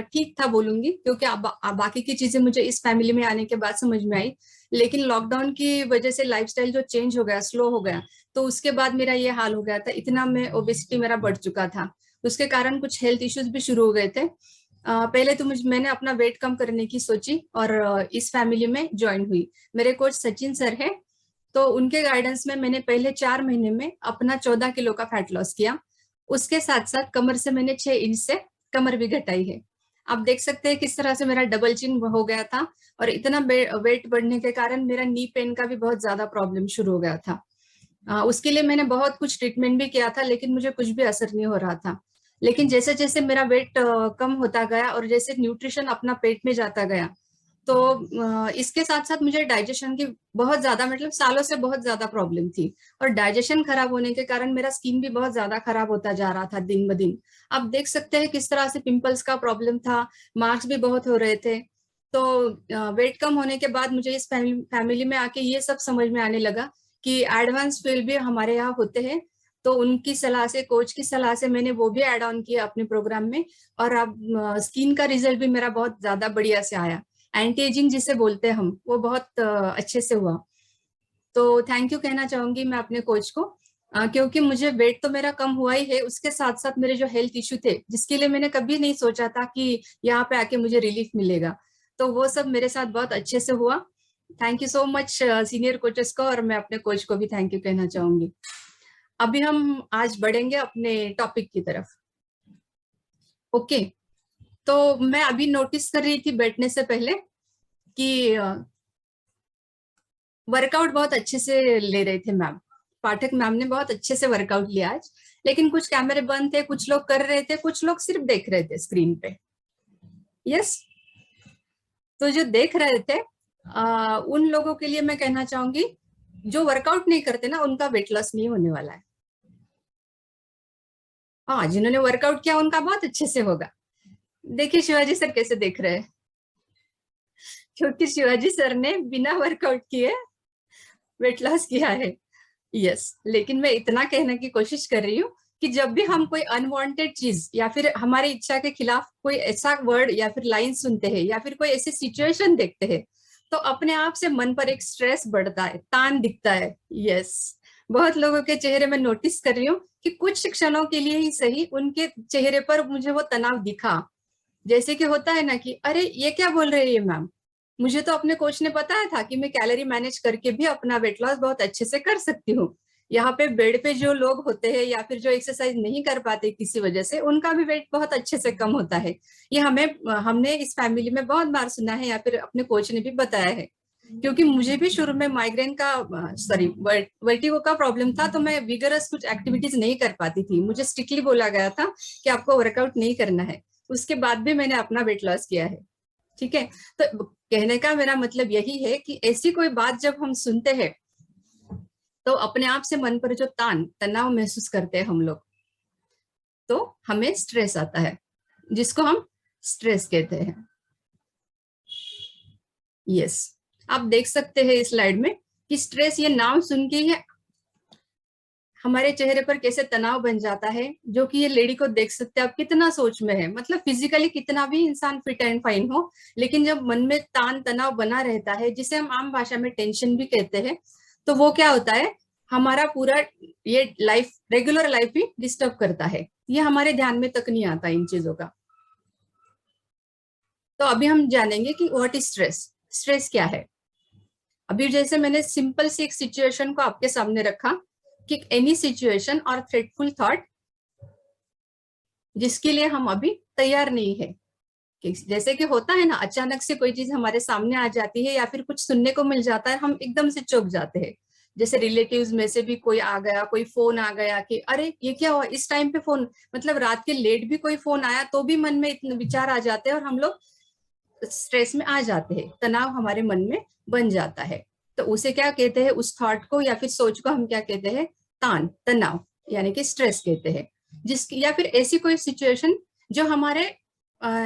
ठीक था बोलूंगी, क्योंकि बाकी की चीजें मुझे इस फैमिली में आने के बाद समझ में आई। लेकिन लॉकडाउन की वजह से लाइफस्टाइल जो चेंज हो गया, स्लो हो गया, तो उसके बाद मेरा ये हाल हो गया था। इतना मैं ओबेसिटी मेरा बढ़ चुका था, उसके कारण कुछ हेल्थ इश्यूज भी शुरू हो गए थे। पहले तो मैंने अपना वेट कम करने की सोची और इस फैमिली में ज्वाइन हुई। मेरे कोच सचिन सर है, तो उनके गाइडेंस में मैंने पहले 4 महीने में अपना 14 किलो का फैट लॉस किया। उसके साथ साथ कमर से मैंने 6 इंच से कमर भी घटाई है। आप देख सकते हैं किस तरह से मेरा डबल चिन हो गया था। और इतना वेट बढ़ने के कारण मेरा नी पेन का भी बहुत ज्यादा प्रॉब्लम शुरू हो गया था। उसके लिए मैंने बहुत कुछ ट्रीटमेंट भी किया था, लेकिन मुझे कुछ भी असर नहीं हो रहा था। लेकिन जैसे जैसे मेरा वेट कम होता गया और जैसे न्यूट्रिशन अपना पेट में जाता गया, तो इसके साथ साथ मुझे डाइजेशन की बहुत ज्यादा, मतलब सालों से बहुत ज्यादा प्रॉब्लम थी। और डाइजेशन खराब होने के कारण मेरा स्किन भी बहुत ज्यादा खराब होता जा रहा था दिन ब दिन। आप देख सकते हैं किस तरह से पिंपल्स का प्रॉब्लम था, मार्क्स भी बहुत हो रहे थे। तो वेट कम होने के बाद मुझे इस फैमिली में आके ये सब समझ में आने लगा कि एडवांस फील्ड भी हमारे यहाँ होते हैं। तो उनकी सलाह से, कोच की सलाह से मैंने वो भी ऐड ऑन किया अपने प्रोग्राम में। और अब स्किन का रिजल्ट भी मेरा बहुत ज्यादा बढ़िया से आया। एंटी एजिंग जिसे बोलते हैं हम, वो बहुत अच्छे से हुआ। तो थैंक यू कहना चाहूंगी मैं अपने कोच को, क्योंकि मुझे वेट तो मेरा कम हुआ ही है, उसके साथ साथ मेरे जो हेल्थ इश्यू थे, जिसके लिए मैंने कभी नहीं सोचा था कि यहाँ पे आके मुझे रिलीफ मिलेगा, तो वो सब मेरे साथ बहुत अच्छे से हुआ। Thank you so much senior coaches को, और मैं अपने कोच को भी थैंक यू कहना चाहूंगी। अभी हम आज बढ़ेंगे अपने टॉपिक की तरफ। ओके, तो मैं अभी नोटिस कर रही थी बैठने से पहले कि वर्कआउट बहुत अच्छे से ले रहे थे मैम। पाठक मैम ने बहुत अच्छे से वर्कआउट लिया आज। लेकिन कुछ कैमरे बंद थे, कुछ लोग कर रहे थे, कुछ लोग सिर्फ देख रहे थे स्क्रीन पे। यस, तो जो देख रहे थे उन लोगों के लिए मैं कहना चाहूंगी, जो वर्कआउट नहीं करते ना, उनका वेट लॉस नहीं होने वाला है। हाँ, जिन्होंने वर्कआउट किया उनका बहुत अच्छे से होगा। देखिए शिवाजी सर कैसे देख रहे हैं, क्योंकि शिवाजी सर ने बिना वर्कआउट किए वेट लॉस किया है। यस, लेकिन मैं इतना कहने की कोशिश कर रही हूँ कि जब भी हम कोई अनवांटेड चीज या फिर हमारी इच्छा के खिलाफ कोई ऐसा वर्ड या फिर लाइन सुनते हैं या फिर कोई ऐसी सिचुएशन देखते हैं, तो अपने आप से मन पर एक स्ट्रेस बढ़ता है, तान दिखता है। यस, बहुत लोगों के चेहरे में नोटिस कर रही हूँ कि कुछ क्षणों के लिए ही सही उनके चेहरे पर मुझे वो तनाव दिखा। जैसे कि होता है ना कि अरे ये क्या बोल रही है मैम, मुझे तो अपने कोच ने बताया था कि मैं कैलोरी मैनेज करके भी अपना वेट लॉस बहुत अच्छे से कर सकती हूँ। यहाँ पे बेड पे जो लोग होते हैं या फिर जो एक्सरसाइज नहीं कर पाते किसी वजह से, उनका भी वेट बहुत अच्छे से कम होता है। ये हमने इस फैमिली में बहुत बार सुना है या फिर अपने कोच ने भी बताया है। क्योंकि मुझे भी शुरू में माइग्रेन का, सॉरी, वर्टिगो का प्रॉब्लम था, तो मैं विगरस कुछ एक्टिविटीज नहीं कर पाती थी। मुझे स्ट्रिक्टली बोला गया था कि आपको वर्कआउट नहीं करना है। उसके बाद भी मैंने अपना वेट लॉस किया है। ठीक है, तो कहने का मेरा मतलब यही है कि ऐसी कोई बात जब हम सुनते हैं, तो अपने आप से मन पर जो तनाव महसूस करते हैं हम लोग, तो हमें स्ट्रेस आता है, जिसको हम स्ट्रेस कहते हैं। यस, आप देख सकते हैं इस स्लाइड में कि स्ट्रेस, ये नाम सुन के ही हमारे चेहरे पर कैसे तनाव बन जाता है। जो कि ये लेडी को देख सकते हैं आप, कितना सोच में है, मतलब फिजिकली कितना भी इंसान फिट एंड फाइन हो, लेकिन जब मन में तान तनाव बना रहता है, जिसे हम आम भाषा में टेंशन भी कहते हैं, तो वो क्या होता है, हमारा पूरा ये लाइफ, रेगुलर लाइफ भी डिस्टर्ब करता है। ये हमारे ध्यान में तक नहीं आता इन चीजों का। तो अभी हम जानेंगे कि व्हाट इज स्ट्रेस, स्ट्रेस क्या है। अभी जैसे मैंने सिंपल सी एक सिचुएशन को आपके सामने रखा कि एनी सिचुएशन और थ्रेटफुल थॉट जिसके लिए हम अभी तैयार नहीं है, कि जैसे कि होता है ना, अचानक से कोई चीज हमारे सामने आ जाती है या फिर कुछ सुनने को मिल जाता है, हम एकदम से चौंक जाते हैं। जैसे रिलेटिव्स में से भी कोई आ गया, कोई फोन आ गया कि अरे ये क्या हुआ इस टाइम पे फोन, मतलब रात के लेट भी कोई फोन आया तो भी मन में इतने विचार आ जाते हैं और हम लोग स्ट्रेस में आ जाते हैं, तनाव हमारे मन में बन जाता है। तो उसे क्या कहते हैं, उस थॉट को या फिर सोच को हम क्या कहते हैं, तनाव, यानी कि स्ट्रेस कहते हैं। जिसकी, या फिर ऐसी कोई सिचुएशन जो हमारे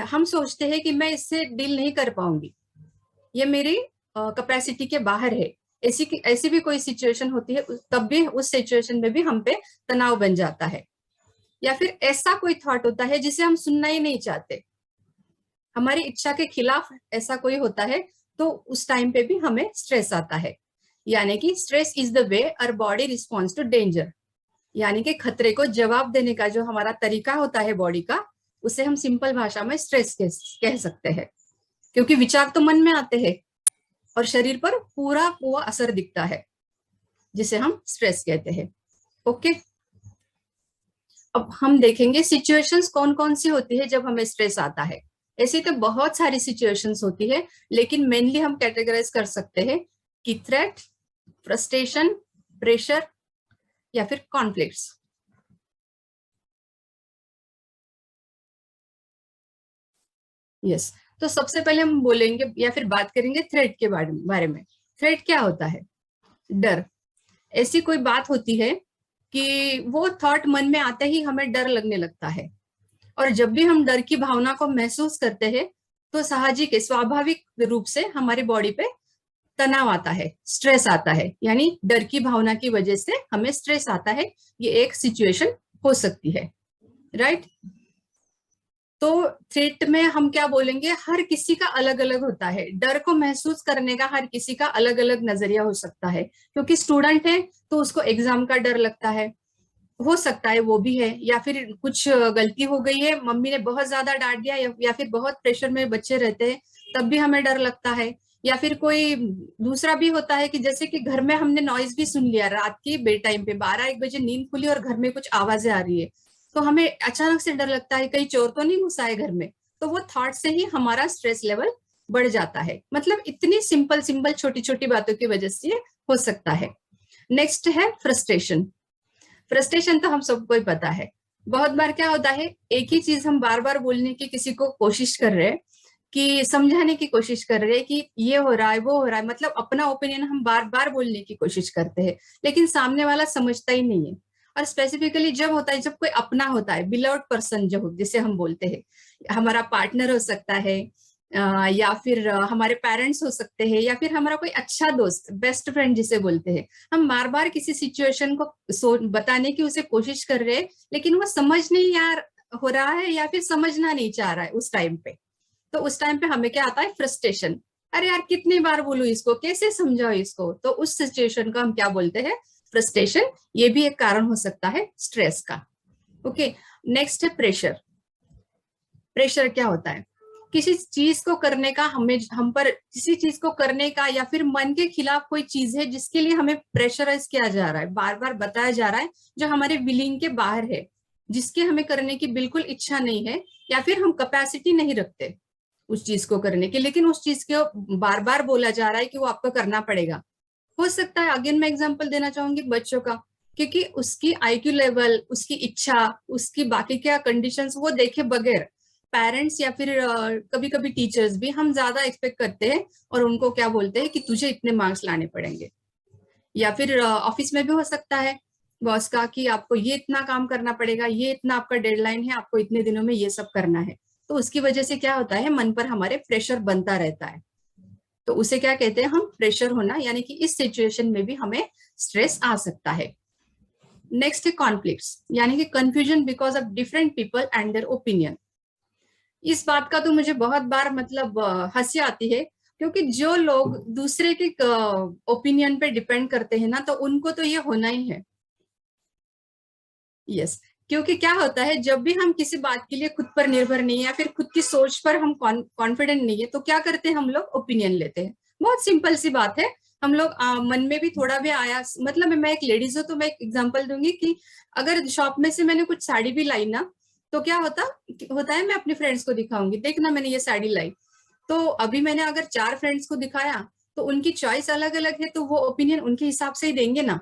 हम सोचते हैं कि मैं इससे डील नहीं कर पाऊंगी, ये मेरी कैपेसिटी के बाहर है। ऐसी भी कोई सिचुएशन होती है, तब भी उस सिचुएशन में भी हम पे तनाव बन जाता है। या फिर ऐसा कोई थॉट होता है जिसे हम सुनना ही नहीं चाहते, हमारी इच्छा के खिलाफ ऐसा कोई होता है तो उस टाइम पे भी हमें स्ट्रेस आता है। यानी कि stress is the way our body response to danger, यानी कि खतरे को जवाब देने का जो हमारा तरीका होता है बॉडी का, उसे हम सिंपल भाषा में स्ट्रेस कह सकते हैं। क्योंकि विचार तो मन में आते हैं और शरीर पर पूरा पूरा असर दिखता है, जिसे हम स्ट्रेस कहते हैं। ओके, अब हम देखेंगे सिचुएशंस कौन कौन सी होती है जब हमें स्ट्रेस आता है। ऐसी तो बहुत सारी सिचुएशंस होती है, लेकिन मेनली हम कैटेगराइज कर सकते हैं कि थ्रेट, फ्रस्ट्रेशन, प्रेशर या फिर कॉन्फ्लिक्ट्स। यस, तो सबसे पहले हम बोलेंगे या फिर बात करेंगे थ्रेट के बारे में। थ्रेट क्या होता है? डर। ऐसी कोई बात होती है कि वो थॉट मन में आते ही हमें डर लगने लगता है, और जब भी हम डर की भावना को महसूस करते हैं तो साहजिक स्वाभाविक रूप से हमारी बॉडी पे तनाव आता है, स्ट्रेस आता है। यानी डर की भावना की वजह से हमें स्ट्रेस आता है, ये एक सिचुएशन हो सकती है, राइट। तो थ्रेट में हम क्या बोलेंगे, हर किसी का अलग अलग होता है। डर को महसूस करने का हर किसी का अलग अलग नजरिया हो सकता है। क्योंकि स्टूडेंट है तो उसको एग्जाम का डर लगता है, हो सकता है वो भी है, या फिर कुछ गलती हो गई है, मम्मी ने बहुत ज्यादा डांट दिया, या फिर बहुत प्रेशर में बच्चे रहते हैं तब भी हमें डर लगता है। या फिर कोई दूसरा भी होता है कि जैसे कि घर में हमने नॉइज भी सुन लिया, रात की बे टाइम पे 12-1 बजे नींद खुली और घर में कुछ आवाजें आ रही है, तो हमें अचानक से डर लगता है कहीं चोर तो नहीं घुसा है घर में। तो वो थॉट से ही हमारा स्ट्रेस लेवल बढ़ जाता है। मतलब इतनी सिंपल सिंपल छोटी छोटी बातों की वजह से हो सकता है। नेक्स्ट है फ्रस्ट्रेशन। फ्रस्ट्रेशन तो हम सबको ही पता है। बहुत बार क्या होता है, एक ही चीज हम बार बार बोलने की किसी को कोशिश कर रहे हैं, कि समझाने की कोशिश कर रहे हैं कि ये हो रहा है वो हो रहा है, मतलब अपना ओपिनियन हम बार बार बोलने की कोशिश करते हैं, लेकिन सामने वाला समझता ही नहीं है। और स्पेसिफिकली जब होता है, जब कोई अपना होता है, बिलव्ड पर्सन जो जिसे हम बोलते हैं, हमारा पार्टनर हो सकता है, या फिर हमारे पेरेंट्स हो सकते हैं, या फिर हमारा कोई अच्छा दोस्त, बेस्ट फ्रेंड जिसे बोलते हैं। हम बार बार किसी सिचुएशन को बताने की उसे कोशिश कर रहे हैं, लेकिन वो समझ नहीं यार हो रहा है, या फिर समझना नहीं चाह रहा है उस टाइम पे। तो उस टाइम पे हमें क्या आता है, फ्रस्ट्रेशन। अरे यार कितनी बार बोलूं इसको, कैसे समझाओ इसको। तो उस सिचुएशन को हम क्या बोलते हैं, फ्रस्ट्रेशन। ये भी एक कारण हो सकता है स्ट्रेस का। ओके, नेक्स्ट है प्रेशर। प्रेशर क्या होता है, किसी चीज को करने का, हमें हम पर किसी चीज को करने का, या फिर मन के खिलाफ कोई चीज है जिसके लिए हमें प्रेशराइज किया जा रहा है, बार बार बताया जा रहा है, जो हमारे विलिंग के बाहर है, जिसके हमें करने की बिल्कुल इच्छा नहीं है, या फिर हम कैपेसिटी नहीं रखते उस चीज को करने की, लेकिन उस चीज को बार बार बोला जा रहा है कि वो आपको करना पड़ेगा। हो सकता है, अगेन मैं एग्जांपल देना चाहूंगी बच्चों का, क्योंकि उसकी आईक्यू लेवल, उसकी इच्छा, उसकी बाकी क्या कंडीशंस वो देखे बगैर पेरेंट्स या फिर कभी कभी टीचर्स भी हम ज्यादा एक्सपेक्ट करते हैं, और उनको क्या बोलते हैं कि तुझे इतने मार्क्स लाने पड़ेंगे। या फिर ऑफिस में भी हो सकता है बॉस का, कि आपको ये इतना काम करना पड़ेगा, ये इतना आपका डेडलाइन है, आपको इतने दिनों में ये सब करना है। तो उसकी वजह से क्या होता है, मन पर हमारे प्रेशर बनता रहता है। तो उसे क्या कहते हैं हम, प्रेशर होना। यानी कि इस सिचुएशन में भी हमें स्ट्रेस आ सकता है। नेक्स्ट है कॉन्फ्लिक्ट्स, यानी कि confusion because of different people and their opinion. इस बात का तो मुझे बहुत बार मतलब हंसी आती है, क्योंकि जो लोग दूसरे के ओपिनियन पे डिपेंड करते हैं ना, तो उनको तो ये होना ही है। यस, क्योंकि क्या होता है, जब भी हम किसी बात के लिए खुद पर निर्भर नहीं है, या फिर खुद की सोच पर हम कॉन्फिडेंट नहीं है, तो क्या करते हैं हम लोग, ओपिनियन लेते हैं। बहुत सिंपल सी बात है। हम लोग मन में भी थोड़ा भी आया, मतलब मैं एक लेडीज हूँ तो मैं एक एग्जांपल दूंगी कि अगर शॉप में से मैंने कुछ साड़ी भी लाई ना, तो क्या होता है, मैं अपनी फ्रेंड्स को दिखाऊंगी, देखना मैंने ये साड़ी लाई। तो अभी मैंने अगर 4 फ्रेंड्स को दिखाया, तो उनकी चॉइस अलग अलग है, तो वो ओपिनियन उनके हिसाब से ही देंगे ना।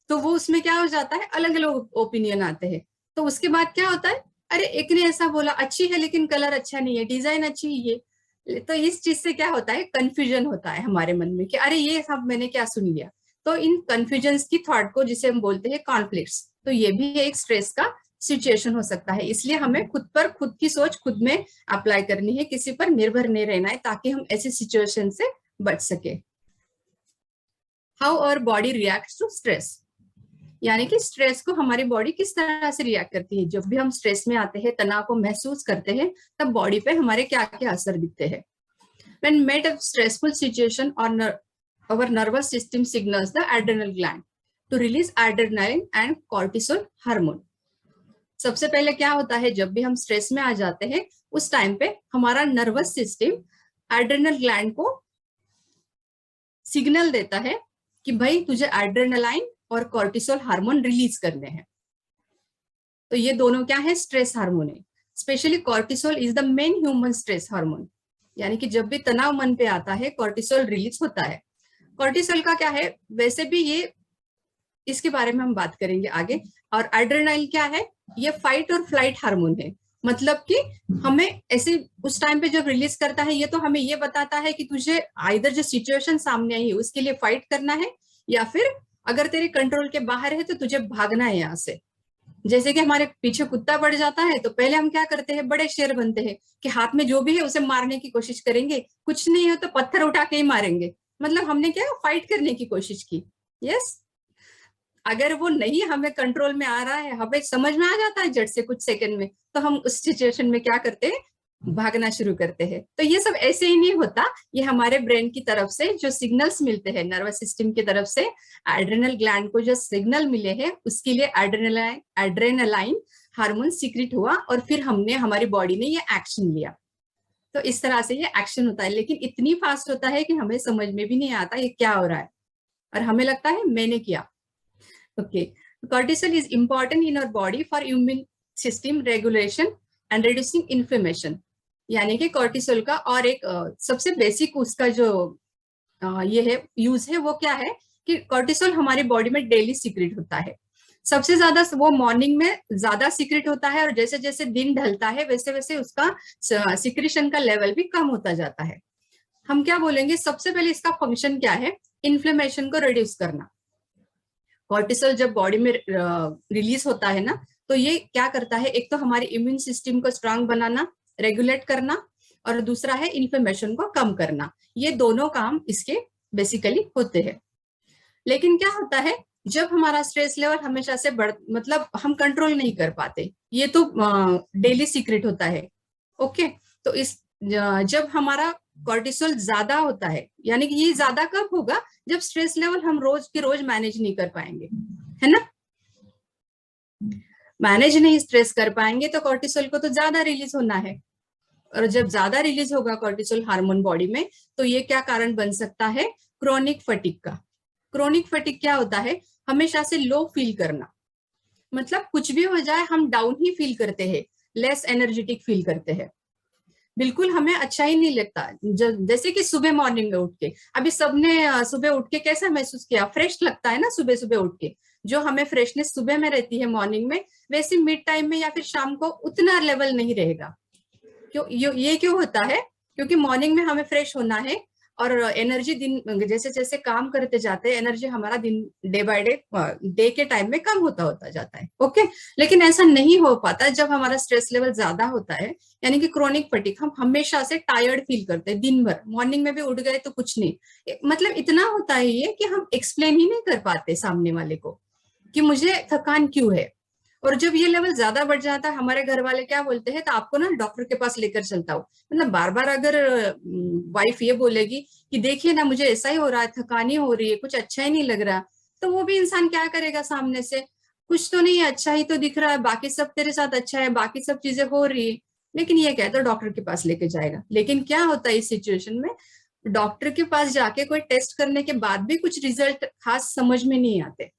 तो वो उसमें क्या हो जाता है, अलग अलग ओपिनियन आते हैं। तो उसके बाद क्या होता है, अरे एक ने ऐसा बोला अच्छी है लेकिन कलर अच्छा नहीं है, डिजाइन अच्छी है ये। तो इस चीज से क्या होता है, कंफ्यूजन होता है हमारे मन में कि अरे ये सब मैंने क्या सुन लिया। तो इन कंफ्यूजन की थॉट को, जिसे हम बोलते हैं कॉन्फ्लिक्ट्स, तो ये भी एक स्ट्रेस का सिचुएशन हो सकता है। इसलिए हमें खुद पर खुद की सोच खुद में अप्लाई करनी है, किसी पर निर्भर नहीं रहना है, ताकि हम ऐसी सिचुएशन से बच सके। How our body reacts to stress. यानी कि स्ट्रेस को हमारी बॉडी किस तरह से रिएक्ट करती है। जब भी हम स्ट्रेस में आते हैं, तनाव को महसूस करते हैं, तब बॉडी पे हमारे क्या क्या असर दिखते हैं। When met a stressful situation, our nervous system signals the adrenal gland to release adrenaline and cortisol hormone. सबसे पहले क्या होता है, जब भी हम स्ट्रेस में आ जाते हैं, उस टाइम पे हमारा नर्वस सिस्टम एड्रेनल ग्लैंड को सिग्नल देता है कि भाई तुझे एड्रेनालाइन और कॉर्टिसोल हार्मोन रिलीज करने हैं। तो ये दोनों क्या है, स्ट्रेस हार्मोन है। Specially cortisol is the main human stress hormone, यानी कि जब भी तनाव मन पे आता है कॉर्टिसोल रिलीज होता है। कॉर्टिसोल का क्या है, वैसे भी ये इसके बारे में हम बात करेंगे आगे। और एड्रेनालिन क्या है, ये फाइट और फ्लाइट हार्मोन है। मतलब कि हमें ऐसे उस टाइम पे जब रिलीज करता है, ये तो हमें ये बताता है कि तुझे आइदर जो सिचुएशन सामने आई है उसके लिए फाइट करना है, या फिर अगर तेरे कंट्रोल के बाहर है तो तुझे भागना है यहाँ से। जैसे कि हमारे पीछे कुत्ता पड़ जाता है तो पहले हम क्या करते हैं, बड़े शेर बनते हैं कि हाथ में जो भी है उसे मारने की कोशिश करेंगे, कुछ नहीं है तो पत्थर उठा के ही मारेंगे। मतलब हमने क्या, फाइट करने की कोशिश की। यस, अगर वो नहीं हमें कंट्रोल में आ रहा है, हमें समझ में आ जाता है झट से कुछ सेकंड में, तो हम उस सिचुएशन में क्या करते हैं, भागना शुरू करते हैं। तो ये सब ऐसे ही नहीं होता, ये हमारे ब्रेन की तरफ से जो सिग्नल्स मिलते हैं, नर्वस सिस्टम की तरफ से एड्रेनल ग्लैंड को जो सिग्नल मिले हैं, उसके लिए एड्रेनालाइन हार्मोन सीक्रेट हुआ और फिर हमने, हमारी बॉडी ने ये एक्शन लिया। तो इस तरह से ये एक्शन होता है, लेकिन इतनी फास्ट होता है कि हमें समझ में भी नहीं आता ये क्या हो रहा है, और हमें लगता है मैंने किया। Okay, cortisol is important in our body for immune system regulation and reducing inflammation. यानी कि कॉर्टिसोल का और एक सबसे बेसिक उसका जो ये है यूज है, वो क्या है कि कॉर्टिसोल हमारी बॉडी में डेली सीक्रेट होता है। सबसे ज्यादा वो मॉर्निंग में ज्यादा सीक्रेट होता है, और जैसे जैसे दिन ढलता है वैसे वैसे उसका सीक्रेशन का लेवल भी कम होता जाता है। हम क्या बोलेंगे, सबसे पहले इसका फंक्शन क्या है, इन्फ्लेमेशन को रिड्यूस करना। कॉर्टिसोल जब बॉडी में रिलीज होता है ना, तो ये क्या करता है, एक तो हमारे इम्यून सिस्टम को स्ट्रांग बनाना, रेगुलेट करना, और दूसरा है इन्फ्लेमेशन को कम करना। ये दोनों काम इसके बेसिकली होते हैं। लेकिन क्या होता है, जब हमारा स्ट्रेस लेवल हमेशा से मतलब हम कंट्रोल नहीं कर पाते, ये तो डेली सीक्रेट होता है। ओके, तो इस जब हमारा कॉर्टिसोल ज्यादा होता है, यानी कि ये ज्यादा कब होगा, जब स्ट्रेस लेवल हम रोज के रोज मैनेज नहीं कर पाएंगे, है ना। मैनेज नहीं स्ट्रेस कर पाएंगे तो कॉर्टिसोल को तो ज्यादा रिलीज होना है, और जब ज्यादा रिलीज होगा कॉर्टिसोल हार्मोन बॉडी में, तो ये क्या कारण बन सकता है, क्रोनिक फटीग का। क्रोनिक फटीग क्या होता है, हमेशा से लो फील करना, मतलब कुछ भी हो जाए हम डाउन ही फील करते हैं, लेस एनर्जेटिक फील करते हैं, बिल्कुल हमें अच्छा ही नहीं लगता। जैसे कि सुबह मॉर्निंग में उठ के, अभी सबने सुबह उठ के कैसा महसूस किया, फ्रेश लगता है ना सुबह सुबह उठ के। जो हमें फ्रेशनेस सुबह में रहती है मॉर्निंग में, वैसे मिड टाइम में या फिर शाम को उतना लेवल नहीं रहेगा। क्यों ये क्यों होता है, क्योंकि मॉर्निंग में हमें फ्रेश होना है, और एनर्जी दिन जैसे जैसे काम करते जाते हैं, एनर्जी हमारा दिन डे बाय डे के टाइम में कम होता जाता है। ओके, लेकिन ऐसा नहीं हो पाता जब हमारा स्ट्रेस लेवल ज्यादा होता है, यानी कि क्रोनिक फटीग। हम हमेशा से टायर्ड फील करते हैं दिन भर, मॉर्निंग में भी उठ गए तो कुछ नहीं, मतलब इतना होता है ये कि हम एक्सप्लेन ही नहीं कर पाते सामने वाले को कि मुझे थकान क्यों है। और जब ये लेवल ज्यादा बढ़ जाता है, हमारे घर वाले क्या बोलते हैं, तो आपको ना डॉक्टर के पास लेकर चलता हूँ। मतलब बार बार अगर वाइफ ये बोलेगी कि देखिए ना मुझे ऐसा ही हो रहा है, थकानी हो रही है, कुछ अच्छा ही नहीं लग रहा, तो वो भी इंसान क्या करेगा, सामने से कुछ तो नहीं है, अच्छा ही तो दिख रहा है, बाकी सब तेरे साथ अच्छा है, बाकी सब चीजें हो रही है, लेकिन ये कहता है डॉक्टर के पास लेके जाएगा। लेकिन क्या होता है इस सिचुएशन में, डॉक्टर के पास जाके कोई टेस्ट करने के बाद भी कुछ रिजल्ट खास समझ में नहीं आते,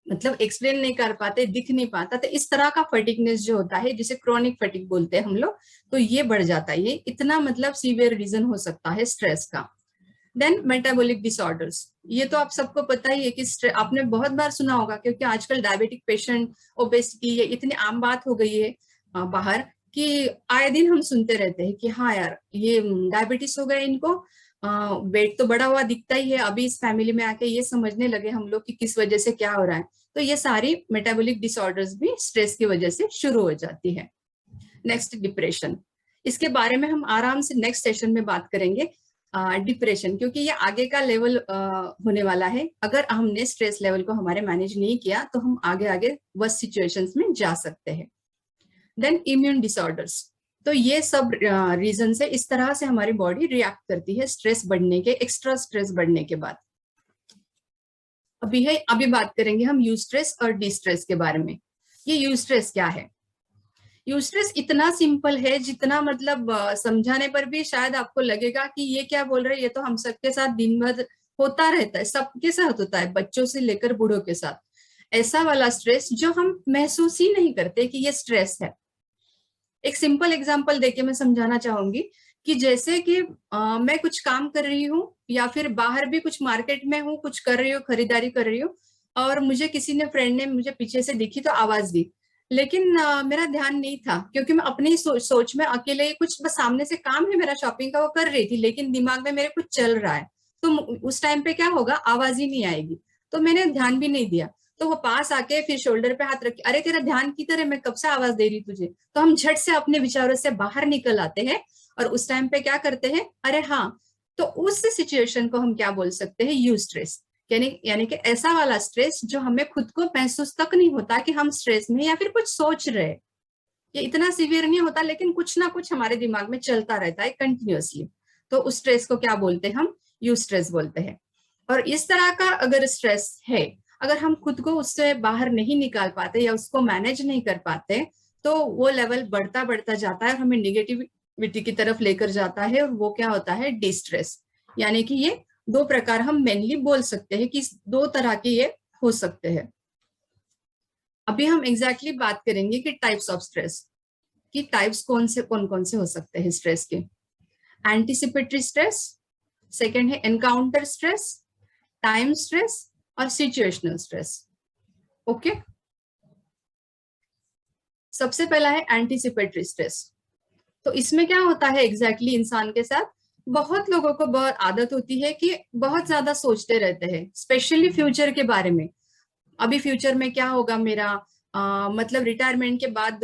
मतलब एक्सप्लेन नहीं कर पाते, दिख नहीं पाता। तो इस तरह का फटीगनेस जो होता है, जिसे क्रोनिक फटीग बोलते हैं हम लोग, तो ये बढ़ जाता है। ये इतना मतलब सीवियर रीजन हो सकता है स्ट्रेस का। देन मेटाबॉलिक डिसऑर्डर्स, ये तो आप सबको पता ही है कि आपने बहुत बार सुना होगा, क्योंकि आजकल डायबिटिक पेशेंट, ओबेसिटी, ये इतनी आम बात हो गई है बाहर, कि आए दिन हम सुनते रहते हैं कि हाँ यार ये डायबिटीज हो गया इनको, वेट तो बड़ा हुआ दिखता ही है। अभी इस फैमिली में आके ये समझने लगे हम लोग कि किस वजह से क्या हो रहा है। तो ये सारी मेटाबॉलिक डिसऑर्डर्स भी स्ट्रेस की वजह से शुरू हो जाती है। नेक्स्ट, डिप्रेशन, इसके बारे में हम आराम से नेक्स्ट सेशन में बात करेंगे। डिप्रेशन, क्योंकि ये आगे का लेवल होने वाला है। अगर हमने स्ट्रेस लेवल को हमारे मैनेज नहीं किया तो हम आगे आगे वर्स्ट सिचुएशंस में जा सकते हैं। देन इम्यून डिसऑर्डर्स, तो ये सब रीजन से इस तरह से हमारी बॉडी रिएक्ट करती है स्ट्रेस बढ़ने के, एक्स्ट्रा स्ट्रेस बढ़ने के बाद। अभी बात करेंगे हम यूस्ट्रेस और डिस्ट्रेस के बारे में। ये यूस्ट्रेस क्या है? यूस्ट्रेस इतना सिंपल है जितना मतलब समझाने पर भी शायद आपको लगेगा कि ये क्या बोल रहे हैं, ये तो हम सबके साथ दिन भर होता रहता है, सबके साथ होता है, बच्चों से लेकर बूढ़ों के साथ। ऐसा वाला स्ट्रेस जो हम महसूस ही नहीं करते कि ये स्ट्रेस है। एक सिंपल एग्जांपल देके मैं समझाना चाहूंगी कि जैसे कि मैं कुछ काम कर रही हूँ या फिर बाहर भी कुछ मार्केट में हूँ, कुछ कर रही हूँ, खरीदारी कर रही हूँ, और मुझे किसी ने, फ्रेंड ने मुझे पीछे से दिखी तो आवाज दी, लेकिन मेरा ध्यान नहीं था क्योंकि मैं अपनी सोच में अकेले कुछ बस सामने से काम है मेरा शॉपिंग का वो कर रही थी, लेकिन दिमाग में मेरे कुछ चल रहा है। तो उस टाइम पे क्या होगा, आवाज ही नहीं आएगी, तो मैंने ध्यान भी नहीं दिया। तो वो पास आके फिर शोल्डर पे हाथ रख के, अरे तेरा ध्यान किधर है, मैं कब से आवाज दे रही तुझे। तो हम झट से अपने विचारों से बाहर निकल आते हैं और उस टाइम पे क्या करते हैं, अरे हाँ। तो उस सिचुएशन को हम क्या बोल सकते हैं, यू स्ट्रेस। यानी कि ऐसा वाला स्ट्रेस जो हमें खुद को महसूस तक नहीं होता कि हम स्ट्रेस में या फिर कुछ सोच रहे। ये इतना सीवियर नहीं होता, लेकिन कुछ ना कुछ हमारे दिमाग में चलता रहता है कंटिन्यूअसली। तो उस स्ट्रेस को क्या बोलते हैं, हम यू स्ट्रेस बोलते हैं। और इस तरह का अगर स्ट्रेस है, अगर हम खुद को उससे बाहर नहीं निकाल पाते या उसको मैनेज नहीं कर पाते, तो वो लेवल बढ़ता बढ़ता जाता है, हमें निगेटिविटी की तरफ लेकर जाता है, और वो क्या होता है, डिस्ट्रेस। यानी कि ये दो प्रकार हम मेनली बोल सकते हैं कि दो तरह के ये हो सकते हैं। अभी हम एग्जैक्टली बात करेंगे कि टाइप्स ऑफ स्ट्रेस, कि टाइप्स कौन कौन से हो सकते हैं स्ट्रेस के। एंटीसिपेटरी स्ट्रेस, सेकेंड है एनकाउंटर स्ट्रेस, टाइम स्ट्रेस और सिचुएशनल स्ट्रेस। ओके, सबसे पहला है एंटीसिपेटरी स्ट्रेस। तो इसमें क्या होता है एग्जैक्टली इंसान के साथ, बहुत लोगों को बहुत आदत होती है कि बहुत ज्यादा सोचते रहते हैं, स्पेशली फ्यूचर के बारे में। अभी फ्यूचर में क्या होगा मेरा, मतलब रिटायरमेंट के बाद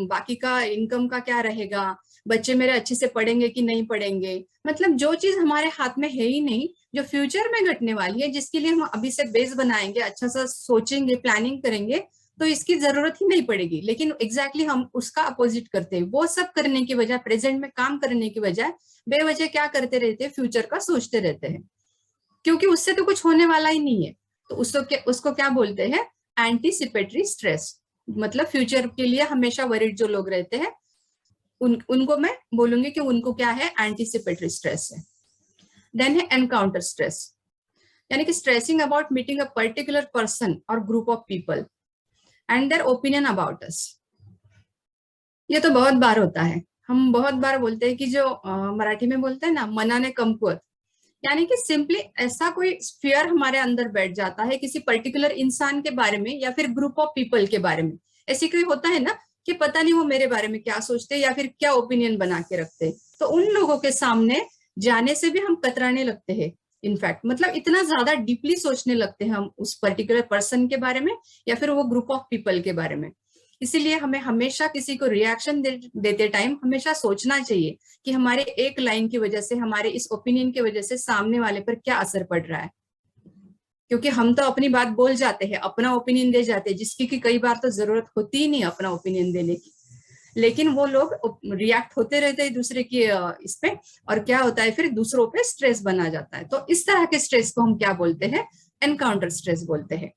बाकी का इनकम का क्या रहेगा, बच्चे मेरे अच्छे से पढ़ेंगे कि नहीं पढ़ेंगे, मतलब जो चीज हमारे हाथ में है ही नहीं, जो फ्यूचर में घटने वाली है, जिसके लिए हम अभी से बेस बनाएंगे, अच्छा सा सोचेंगे, प्लानिंग करेंगे, तो इसकी जरूरत ही नहीं पड़ेगी। लेकिन एग्जैक्टली हम उसका अपोजिट करते हैं, वो सब करने की बजाय, प्रेजेंट में काम करने की बजाय बेवजह क्या करते रहते हैं, फ्यूचर का सोचते रहते हैं, क्योंकि उससे तो कुछ होने वाला ही नहीं है। तो उसको क्या बोलते हैं, एंटीसिपेटरी स्ट्रेस। मतलब फ्यूचर के लिए हमेशा वरीड जो लोग रहते हैं, उनको मैं बोलूंगी कि उनको क्या है, एंटीसिपेटरी स्ट्रेस है। देन है एनकाउंटर स्ट्रेस, यानी कि stressing about meeting a particular person और group of people and their opinion about us. ये तो बहुत बार होता है, हम बहुत बार बोलते हैं कि जो मराठी में बोलते हैं ना, मनाने कमकुवत, यानी कि सिंपली ऐसा कोई फियर हमारे अंदर बैठ जाता है किसी पर्टिकुलर इंसान के बारे में या फिर ग्रुप ऑफ पीपल के बारे में। ऐसी कोई होता है ना कि पता नहीं वो मेरे बारे में क्या सोचते या फिर क्या ओपिनियन बना के रखते, तो उन लोगों के सामने जाने से भी हम कतराने लगते हैं। इनफैक्ट मतलब इतना ज्यादा डीपली सोचने लगते हैं हम उस पर्टिकुलर पर्सन के बारे में या फिर वो ग्रुप ऑफ पीपल के बारे में। इसीलिए हमें हमेशा किसी को रिएक्शन देते टाइम हमेशा सोचना चाहिए कि हमारे एक लाइन की वजह से, हमारे इस ओपिनियन की वजह से सामने वाले पर क्या असर पड़ रहा है। क्योंकि हम तो अपनी बात बोल जाते हैं, अपना ओपिनियन दे जाते हैं, जिसकी कि कई बार तो जरूरत होती ही नहीं अपना ओपिनियन देने की, लेकिन वो लोग रिएक्ट होते रहते हैं दूसरे की इस पे, और क्या होता है फिर दूसरों पे स्ट्रेस बना जाता है। तो इस तरह के स्ट्रेस को हम क्या बोलते हैं, एनकाउंटर स्ट्रेस बोलते हैं।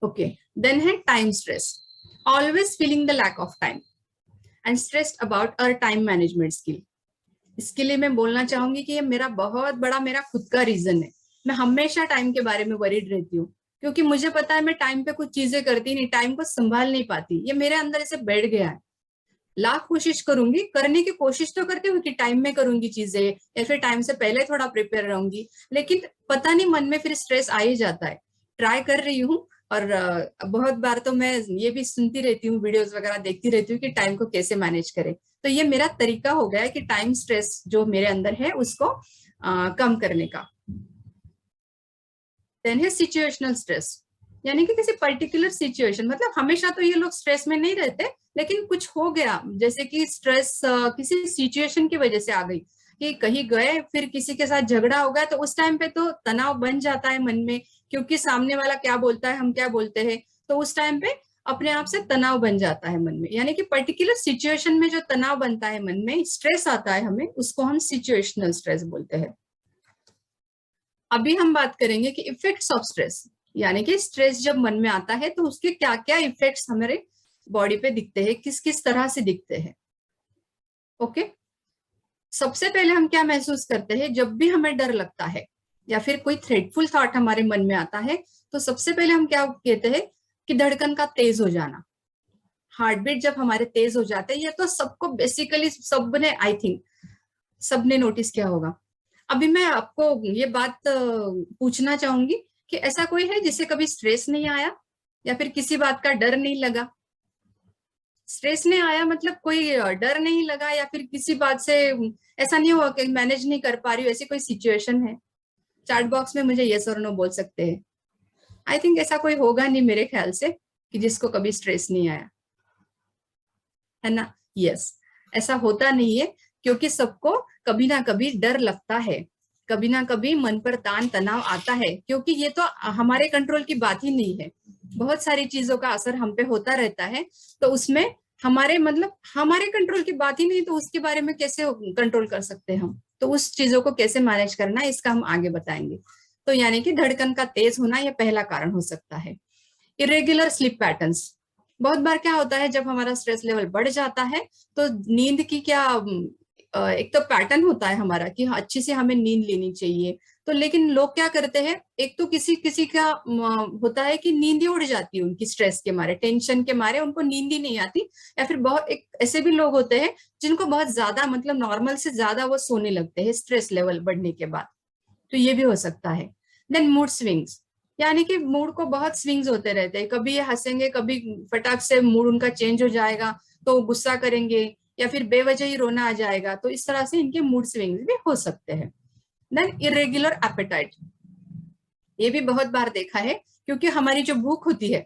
ओके, देन है time stress, always feeling the lack of time and stressed about our time management skill. इसके लिए मैं बोलना चाहूंगी कि ये मेरा बहुत बड़ा, मेरा खुद का रीजन है। मैं हमेशा टाइम के बारे में वरीड रहती हूँ, क्योंकि मुझे पता है मैं टाइम पे कुछ चीजें करती नहीं, टाइम को संभाल नहीं पाती, ये मेरे अंदर ऐसे बैठ गया है। लाख कोशिश करूंगी, करने की कोशिश तो करती हूँ कि टाइम में करूंगी चीजें, या फिर टाइम से पहले थोड़ा प्रिपेयर रहूंगी, लेकिन पता नहीं मन में फिर स्ट्रेस आ ही जाता है। ट्राई कर रही हूँ, और बहुत बार तो मैं ये भी सुनती रहती हूँ, वीडियोस वगैरह देखती रहती हूँ कि टाइम को कैसे मैनेज करें। तो ये मेरा तरीका हो गया है कि टाइम स्ट्रेस जो मेरे अंदर है उसको कम करने का। देन है सिचुएशनल स्ट्रेस, यानी कि किसी पर्टिकुलर सिचुएशन, मतलब हमेशा तो ये लोग स्ट्रेस में नहीं रहते, लेकिन कुछ हो गया, जैसे कि स्ट्रेस किसी सिचुएशन की वजह से आ गई, कि कहीं गए फिर किसी के साथ झगड़ा हो गया, तो उस टाइम पे तो तनाव बन जाता है मन में, क्योंकि सामने वाला क्या बोलता है, हम क्या बोलते हैं, तो उस टाइम पे अपने आप से तनाव बन जाता है मन में। यानी कि पर्टिकुलर सिचुएशन में जो तनाव बनता है मन में, स्ट्रेस आता है हमें, उसको हम सिचुएशनल स्ट्रेस बोलते हैं। अभी हम बात करेंगे कि इफेक्ट्स ऑफ स्ट्रेस, यानी कि स्ट्रेस जब मन में आता है तो उसके क्या क्या इफेक्ट्स हमारे बॉडी पे दिखते हैं, किस किस तरह से दिखते हैं। ओके, सबसे पहले हम क्या महसूस करते हैं जब भी हमें डर लगता है या फिर कोई थ्रेटफुल थॉट हमारे मन में आता है, तो सबसे पहले हम क्या कहते हैं कि धड़कन का तेज हो जाना, हार्ट बीट जब हमारे तेज हो जाते हैं। ये तो सबको बेसिकली सबने, आई थिंक सबने नोटिस किया होगा। अभी मैं आपको ये बात पूछना चाहूंगी कि ऐसा कोई है जिसे कभी स्ट्रेस नहीं आया या फिर किसी बात का डर नहीं लगा? स्ट्रेस नहीं आया मतलब कोई डर नहीं लगा या फिर किसी बात से ऐसा नहीं हुआ कि मैनेज नहीं कर पा रही हूँ, ऐसी कोई सिचुएशन है? चैट बॉक्स में मुझे यस और नो बोल सकते हैं। आई थिंक ऐसा कोई होगा नहीं मेरे ख्याल से कि जिसको कभी स्ट्रेस नहीं आया, है ना? यस, ऐसा होता नहीं है, क्योंकि सबको कभी ना कभी डर लगता है, कभी ना कभी मन पर तान तनाव आता है, क्योंकि ये तो हमारे कंट्रोल की बात ही नहीं है। बहुत सारी चीजों का असर हम पे होता रहता है, तो उसमें हमारे मतलब हमारे कंट्रोल की बात ही नहीं, तो उसके बारे में कैसे कंट्रोल कर सकते हैं हम? तो उस चीजों को कैसे मैनेज करना है, इसका हम आगे बताएंगे। तो यानी कि धड़कन का तेज होना यह पहला कारण हो सकता है। इरेगुलर स्लीप पैटर्न्स, बहुत बार क्या होता है जब हमारा स्ट्रेस लेवल बढ़ जाता है तो नींद की क्या एक तो पैटर्न होता है हमारा कि अच्छी से हमें नींद लेनी चाहिए, तो लेकिन लोग क्या करते हैं, एक तो किसी किसी का होता है कि नींद ही उड़ जाती है उनकी, स्ट्रेस के मारे, टेंशन के मारे उनको नींद ही नहीं आती। या फिर बहुत एक ऐसे भी लोग होते हैं जिनको बहुत ज्यादा मतलब नॉर्मल से ज्यादा वो सोने लगते हैं स्ट्रेस लेवल बढ़ने के बाद, तो ये भी हो सकता है। देन मूड स्विंग्स, यानी कि मूड को बहुत स्विंग्स होते रहते हैं, कभी ये हंसेंगे, कभी फटाक से मूड उनका चेंज हो जाएगा, तो गुस्सा करेंगे या फिर बेवजह ही रोना आ जाएगा, तो इस तरह से इनके मूड स्विंग्स भी हो सकते हैं। देन इरेगुलर एपेटाइट, ये भी बहुत बार देखा है, क्योंकि हमारी जो भूख होती है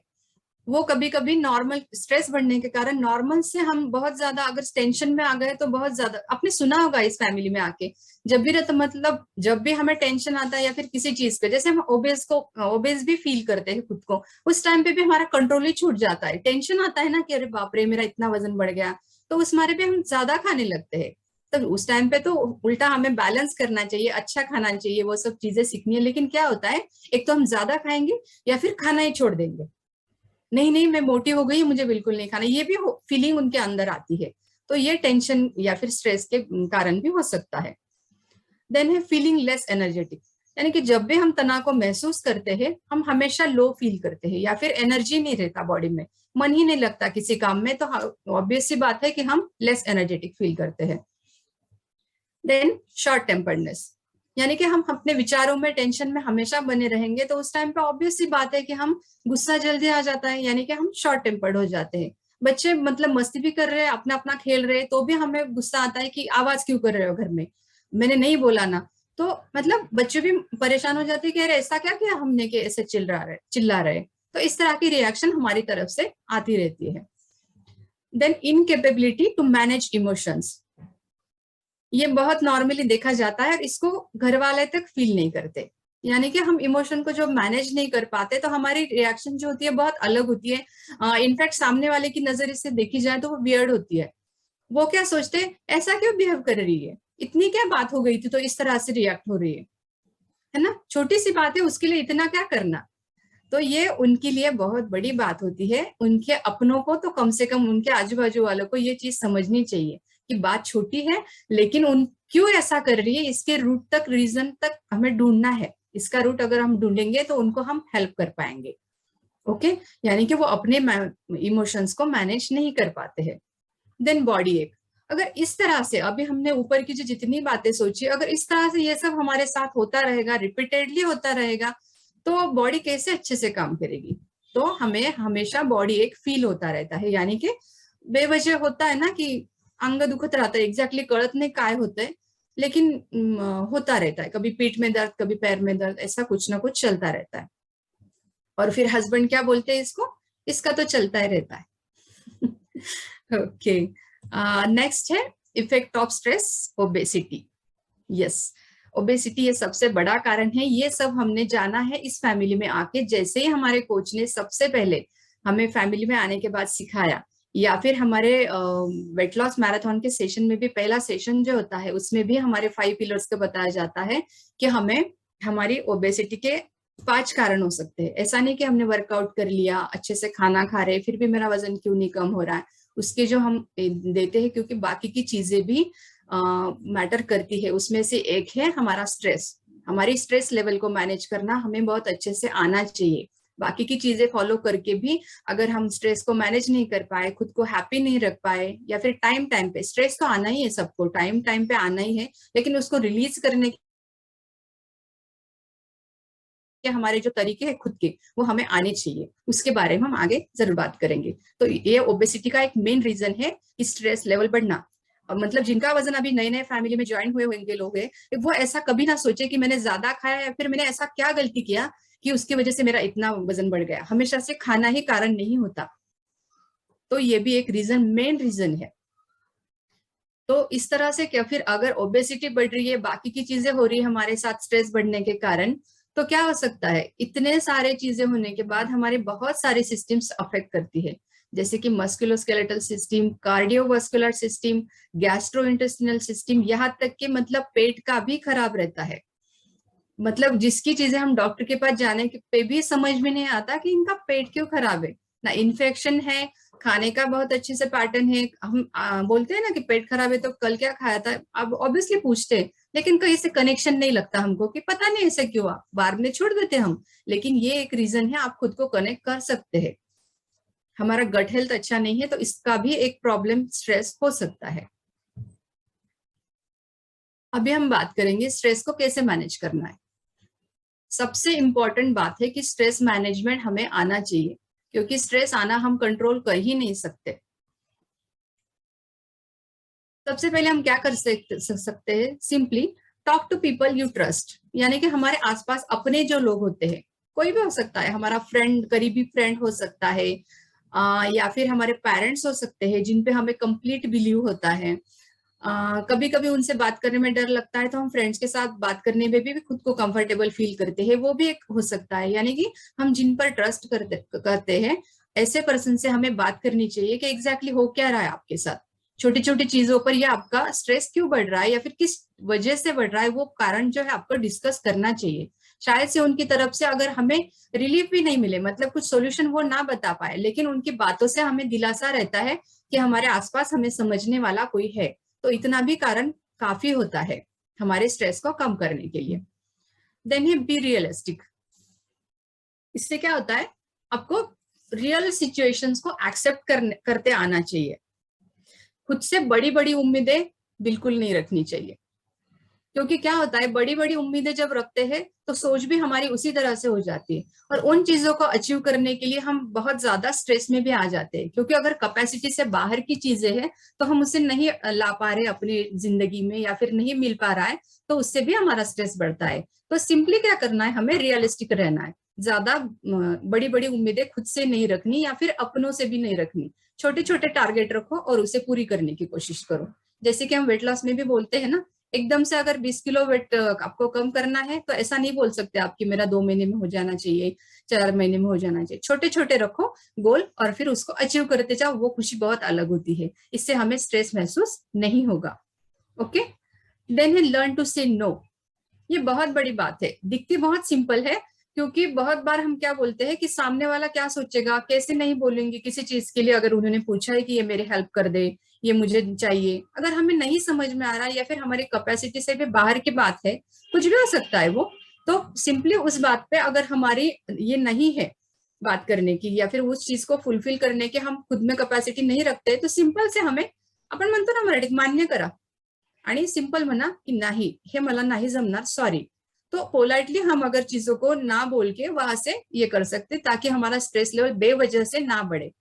वो कभी कभी नॉर्मल स्ट्रेस बढ़ने के कारण नॉर्मल से हम बहुत ज्यादा अगर टेंशन में आ गए तो बहुत ज्यादा, आपने सुना होगा इस फैमिली में आके, जब भी रहता मतलब जब भी हमें टेंशन आता है या फिर किसी चीज का, जैसे हम ओबेस भी फील करते हैं खुद को, उस टाइम पे भी हमारा कंट्रोल ही छूट जाता है, टेंशन आता है ना कि अरे बाप रे मेरा इतना वजन बढ़ गया, तो उस मारे पे हम ज्यादा खाने लगते हैं। तो उस टाइम पे तो उल्टा हमें बैलेंस करना चाहिए, अच्छा खाना चाहिए, वो सब चीजें सीखनी है, लेकिन क्या होता है एक तो हम ज्यादा खाएंगे या फिर खाना ही छोड़ देंगे, नहीं नहीं मैं मोटी हो गई, मुझे बिल्कुल नहीं खाना, ये भी फीलिंग उनके अंदर आती है, तो ये टेंशन या फिर स्ट्रेस के कारण भी हो सकता है। देन है फीलिंग लेस एनर्जेटिक, यानी कि जब भी हम तनाव को महसूस करते हैं हम हमेशा लो फील करते हैं या फिर एनर्जी नहीं रहता बॉडी में, मन ही नहीं लगता किसी काम में, तो ऑब्वियस सी बात है कि हम लेस एनर्जेटिक फील करते हैं। देन शॉर्ट टेम्पर्डनेस, यानी कि हम अपने विचारों में टेंशन में हमेशा बने रहेंगे, तो उस टाइम पे ऑब्वियस सी बात है कि हम गुस्सा जल्दी आ जाता है, यानी कि हम शॉर्ट टेम्पर्ड हो जाते हैं। बच्चे मतलब मस्ती भी कर रहे हैं, अपना अपना खेल रहे हैं, तो भी हमें गुस्सा आता है कि आवाज क्यों कर रहे हो घर में, मैंने नहीं बोला ना, तो मतलब बच्चे भी परेशान हो जाते हैं कि अरे ऐसा क्या किया हमने कि ऐसे चिल्ला रहे, तो इस तरह की रिएक्शन हमारी तरफ से आती रहती है। Then incapability to manage emotions, ये बहुत नॉर्मली देखा जाता है और इसको घर वाले तक फील नहीं करते, यानी कि हम इमोशन को जो मैनेज नहीं कर पाते, तो हमारी रिएक्शन जो होती है बहुत अलग होती है, इनफैक्ट सामने वाले की नजर इससे देखी जाए तो वो वियर्ड होती है। वो क्या सोचते, ऐसा क्यों बिहेव कर रही है, इतनी क्या बात हो गई थी तो इस तरह से रिएक्ट हो रही है ना, छोटी सी बात है उसके लिए इतना क्या करना, तो ये उनके लिए बहुत बड़ी बात होती है। उनके अपनों को तो कम से कम उनके आजू बाजू वालों को ये चीज समझनी चाहिए कि बात छोटी है, लेकिन उन क्यों ऐसा कर रही है, इसके रूट तक, रीजन तक हमें ढूंढना है, इसका रूट अगर हम ढूंढेंगे तो उनको हम हेल्प कर पाएंगे। ओके, यानी कि वो अपने इमोशंस को मैनेज नहीं कर पाते हैं। देन बॉडी एक, अगर इस तरह से अभी हमने ऊपर की जो जितनी बातें सोची, अगर इस तरह से ये सब हमारे साथ होता रहेगा, रिपीटेडली होता रहेगा, तो बॉडी कैसे अच्छे से काम करेगी? तो हमें हमेशा बॉडी एक फील होता रहता है, यानी कि बेवजह होता है ना कि अंग दुखत रहता है, एग्जैक्टली कळत नहीं काय होतंय, लेकिन होता रहता है, कभी पीठ में दर्द, कभी पैर में दर्द, ऐसा कुछ ना कुछ चलता रहता है। और फिर हस्बैंड क्या बोलते हैं इसको, इसका तो चलता ही रहता है। ओके, नेक्स्ट है effect of stress obesity, yes, obesity ये सबसे बड़ा कारण है। ये सब हमने जाना है इस फैमिली में आके, जैसे ही हमारे कोच ने सबसे पहले हमें फैमिली में आने के बाद सिखाया, या फिर हमारे वेट लॉस मैराथन के सेशन में भी पहला सेशन जो होता है उसमें भी हमारे 5 पिलर्स को बताया जाता है कि हमें हमारी ओबेसिटी के 5 कारण हो सकते हैं। ऐसा नहीं कि हमने वर्कआउट कर लिया, अच्छे से खाना खा रहे, फिर भी मेरा वजन क्यों नहीं कम हो रहा है। उसके जो हम देते हैं, क्योंकि बाकी की चीजें भी मैटर करती है। उसमें से एक है हमारा स्ट्रेस। हमारी स्ट्रेस लेवल को मैनेज करना हमें बहुत अच्छे से आना चाहिए। बाकी की चीजें फॉलो करके भी अगर हम स्ट्रेस को मैनेज नहीं कर पाए, खुद को हैप्पी नहीं रख पाए, या फिर टाइम टाइम पे, स्ट्रेस तो आना ही है सबको, टाइम टाइम पे आना ही है, लेकिन उसको रिलीज करने के हमारे जो तरीके हैं खुद के, वो हमें आने चाहिए। उसके बारे में हम आगे जरूर बात करेंगे। तो ये ओबेसिटी का एक मेन रीजन है कि स्ट्रेस लेवल बढ़ना। मतलब जिनका वजन अभी नए नए फैमिली में ज्वाइन हुए होंगे लोग हैं, वो ऐसा कभी ना सोचे कि मैंने ज्यादा खाया या फिर मैंने ऐसा क्या गलती किया कि उसकी वजह से मेरा इतना वजन बढ़ गया। हमेशा से खाना ही कारण नहीं होता। तो ये भी एक रीजन, मेन रीजन है। तो इस तरह से क्या, फिर अगर ओबेसिटी बढ़ रही है, बाकी की चीजें हो रही है हमारे साथ स्ट्रेस बढ़ने के कारण, तो क्या हो सकता है, इतने सारे चीजें होने के बाद हमारे बहुत सारे सिस्टम्स अफेक्ट करती है, जैसे कि musculoskeletal system, cardiovascular system, gastrointestinal system, यहाँ तक कि मतलब पेट का भी खराब रहता है। मतलब जिसकी चीजें हम डॉक्टर के पास जाने पे भी समझ में नहीं आता कि इनका पेट क्यों खराब है, ना इन्फेक्शन है, खाने का बहुत अच्छे से पैटर्न है। हम बोलते हैं ना कि पेट खराब है तो कल क्या खाया था, अब ऑब्वियसली पूछते हैं, लेकिन कहीं से कनेक्शन नहीं लगता हमको कि पता नहीं ऐसे क्यों, बार में छोड़ देते हम। लेकिन ये एक रीजन है, आप खुद को कनेक्ट कर सकते हैं। हमारा गट हेल्थ अच्छा नहीं है तो इसका भी एक प्रॉब्लम स्ट्रेस हो सकता है। अभी हम बात करेंगे स्ट्रेस को कैसे मैनेज करना है। सबसे इंपॉर्टेंट बात है कि स्ट्रेस मैनेजमेंट हमें आना चाहिए, क्योंकि स्ट्रेस आना हम कंट्रोल कर ही नहीं सकते। सबसे पहले हम क्या कर सकते हैं, simply talk to people you trust, यानी कि हमारे आसपास अपने जो लोग होते हैं, कोई भी हो सकता है, हमारा फ्रेंड, करीबी फ्रेंड हो सकता है, या फिर हमारे पेरेंट्स हो सकते हैं जिन पे हमें कंप्लीट बिलीव होता है। कभी कभी उनसे बात करने में डर लगता है तो हम फ्रेंड्स के साथ बात करने में भी खुद को कंफर्टेबल फील करते हैं, वो भी एक हो सकता है। यानी कि हम जिन पर ट्रस्ट करते हैं, ऐसे पर्सन से हमें बात करनी चाहिए कि एग्जैक्टली हो क्या रहा है आपके साथ, छोटी छोटी चीजों पर, या आपका स्ट्रेस क्यों बढ़ रहा है या फिर किस वजह से बढ़ रहा है, वो कारण जो है आपको डिस्कस करना चाहिए। शायद से उनकी तरफ से अगर हमें रिलीफ भी नहीं मिले, मतलब कुछ सोल्यूशन वो ना बता पाए, लेकिन उनकी बातों से हमें दिलासा रहता है कि हमारे आसपास हमें समझने वाला कोई है। तो इतना भी कारण काफी होता है हमारे स्ट्रेस को कम करने के लिए। Then he be realistic. इससे क्या होता है, आपको रियल सिचुएशंस को एक्सेप्ट करते आना चाहिए। खुद से बड़ी बड़ी उम्मीदें बिल्कुल नहीं रखनी चाहिए, क्योंकि क्या होता है, बड़ी बड़ी उम्मीदें जब रखते हैं तो सोच भी हमारी उसी तरह से हो जाती है, और उन चीजों को अचीव करने के लिए हम बहुत ज्यादा स्ट्रेस में भी आ जाते हैं, क्योंकि अगर कैपेसिटी से बाहर की चीजें हैं तो हम उसे नहीं ला पा रहे अपनी जिंदगी में, या फिर नहीं मिल पा रहा है, तो उससे भी हमारा स्ट्रेस बढ़ता है। तो सिंपली क्या करना है, हमें रियलिस्टिक रहना है। ज्यादा बड़ी बड़ी उम्मीदें खुद से नहीं रखनी, या फिर अपनों से भी नहीं रखनी। छोटे छोटे टारगेट रखो और उसे पूरी करने की कोशिश करो। जैसे कि हम वेट लॉस में भी बोलते हैं ना, एकदम से अगर 20 किलो वेट आपको कम करना है तो ऐसा नहीं बोल सकते आप कि मेरा 2 महीने में हो जाना चाहिए, 4 महीने में हो जाना चाहिए। छोटे छोटे रखो गोल और फिर उसको अचीव करते जाओ, वो खुशी बहुत अलग होती है, इससे हमें स्ट्रेस महसूस नहीं होगा। Okay, then he learn to say no. ये बहुत बड़ी बात है, दिखती बहुत सिंपल है, क्योंकि बहुत बार हम क्या बोलते हैं कि सामने वाला क्या सोचेगा, कैसे नहीं बोलेंगे किसी चीज के लिए, अगर उन्होंने पूछा है कि ये मेरे हेल्प कर दे, ये मुझे चाहिए, अगर हमें नहीं समझ में आ रहा है या फिर हमारी कैपेसिटी से भी बाहर की बात है, कुछ भी हो सकता है वो, तो सिंपली उस बात पे अगर हमारी ये नहीं है बात करने की, या फिर उस चीज को फुलफिल करने के हम खुद में कैपेसिटी नहीं रखते, तो सिंपल से हमें, आपण म्हणतो ना मराठीत, मान्य करा आणि सिंपल म्हणा की नाही, हे मला नाही जमणार, सॉरी। तो पोलाइटली हम अगर चीजों को ना बोल के वहां से ये कर सकते, ताकि हमारा स्ट्रेस लेवल बेवजह से ना बढ़े।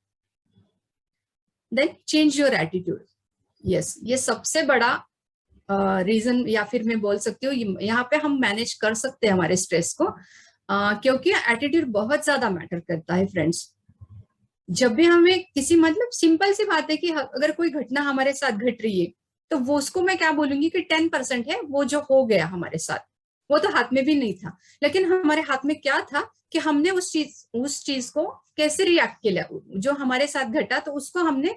Then change your attitude. Yes, ये सबसे बड़ा रीजन, या फिर मैं बोल सकती हूँ यहाँ पे हम मैनेज कर सकते हैं हमारे स्ट्रेस को, क्योंकि एटीट्यूड बहुत ज्यादा मैटर करता है फ्रेंड्स। जब भी हमें किसी, मतलब सिंपल सी बात है कि अगर कोई घटना हमारे साथ घट रही है, तो वो उसको मैं क्या बोलूंगी कि 10% है वो जो हो गया हमारे साथ, वो तो हाथ में भी नहीं था, लेकिन हमारे हाथ में क्या था कि हमने उस चीज को कैसे रिएक्ट किया, जो हमारे साथ घटा तो उसको हमने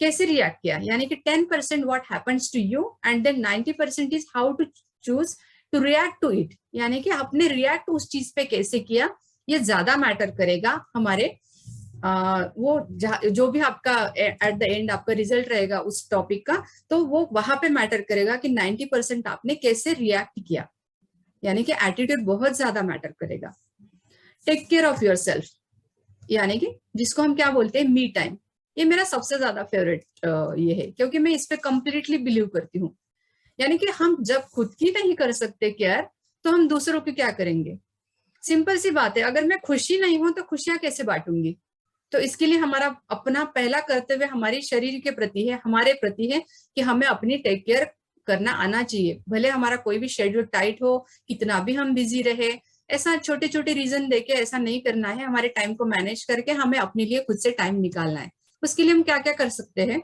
कैसे रिएक्ट किया। यानी कि 10% what happens to you and then 90% is how to choose to react to it. यानी कि आपने रिएक्ट उस चीज पे कैसे किया, ये ज्यादा मैटर करेगा हमारे वो जो भी आपका एट द एंड आपका रिजल्ट रहेगा उस टॉपिक का, तो वो वहां पे मैटर करेगा कि 90% आपने कैसे रिएक्ट किया। यानी कि एटीट्यूड बहुत ज्यादा मैटर करेगा। Take care of yourself, यानी कि जिसको हम क्या बोलते हैं मी टाइम, ये मेरा सबसे ज्यादा फेवरेट ये है, क्योंकि मैं इस पे कंप्लीटली बिलीव करती हूँ। यानी कि हम जब खुद की नहीं कर सकते केयर, तो हम दूसरों की क्या करेंगे। सिंपल सी बात है, अगर मैं खुशी नहीं हूं तो खुशियां कैसे बांटूंगी। तो इसके लिए हमारा अपना पहला कर्तव्य हमारे शरीर के प्रति है, हमारे प्रति है, कि हमें अपनी टेक केयर करना आना चाहिए। भले हमारा कोई भी शेड्यूल टाइट हो, कितना भी हम बिजी रहे, ऐसा छोटे छोटे रीजन देके ऐसा नहीं करना है। हमारे टाइम को मैनेज करके हमें अपने लिए खुद से टाइम निकालना है। उसके लिए हम क्या क्या कर सकते हैं,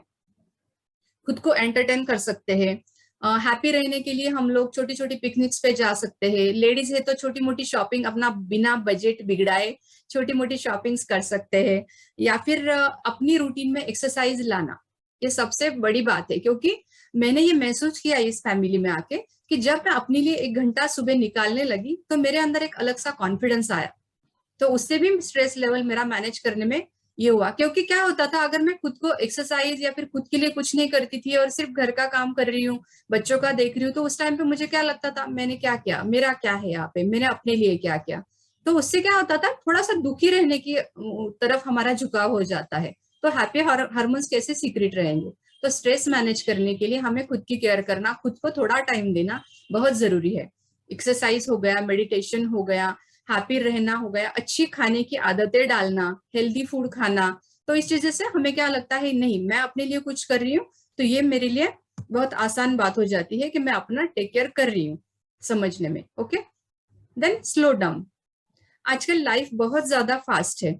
खुद को एंटरटेन कर सकते हैं। हैप्पी रहने के लिए हम लोग छोटी छोटी पिकनिक्स पे जा सकते हैं। लेडीज है तो छोटी मोटी शॉपिंग अपना बिना बजट बिगड़ाए छोटी मोटी शॉपिंग्स कर सकते हैं। या फिर अपनी रूटीन में एक्सरसाइज लाना, ये सबसे बड़ी बात है। क्योंकि मैंने ये महसूस किया इस फैमिली में आके कि जब मैं अपने लिए 1 घंटा सुबह निकालने लगी तो मेरे अंदर एक अलग सा कॉन्फिडेंस आया। तो उससे भी स्ट्रेस लेवल मेरा मैनेज करने में ये हुआ। क्योंकि क्या होता था, अगर मैं खुद को एक्सरसाइज या फिर खुद के लिए कुछ नहीं करती थी और सिर्फ घर का काम कर रही हूँ, बच्चों का देख रही हूँ, तो उस टाइम पे मुझे क्या लगता था, मैंने क्या किया, मेरा क्या है यहाँ पे, मैंने अपने लिए क्या किया। तो उससे क्या होता था, थोड़ा सा दुखी रहने की तरफ हमारा झुकाव हो जाता है। तो हैप्पी हार्मोन्स कैसे सीक्रेट रहेंगे। तो स्ट्रेस मैनेज करने के लिए हमें खुद की केयर करना, खुद को थोड़ा टाइम देना बहुत जरूरी है। एक्सरसाइज हो गया, मेडिटेशन हो गया, हैप्पी रहना हो गया, अच्छी खाने की आदतें डालना, हेल्दी फूड खाना। तो इस चीज से हमें क्या लगता है, नहीं मैं अपने लिए कुछ कर रही हूँ, तो ये मेरे लिए बहुत आसान बात हो जाती है कि मैं अपना टेक केयर कर रही हूँ समझने में। Okay, then slow down. आजकल लाइफ बहुत ज्यादा फास्ट है,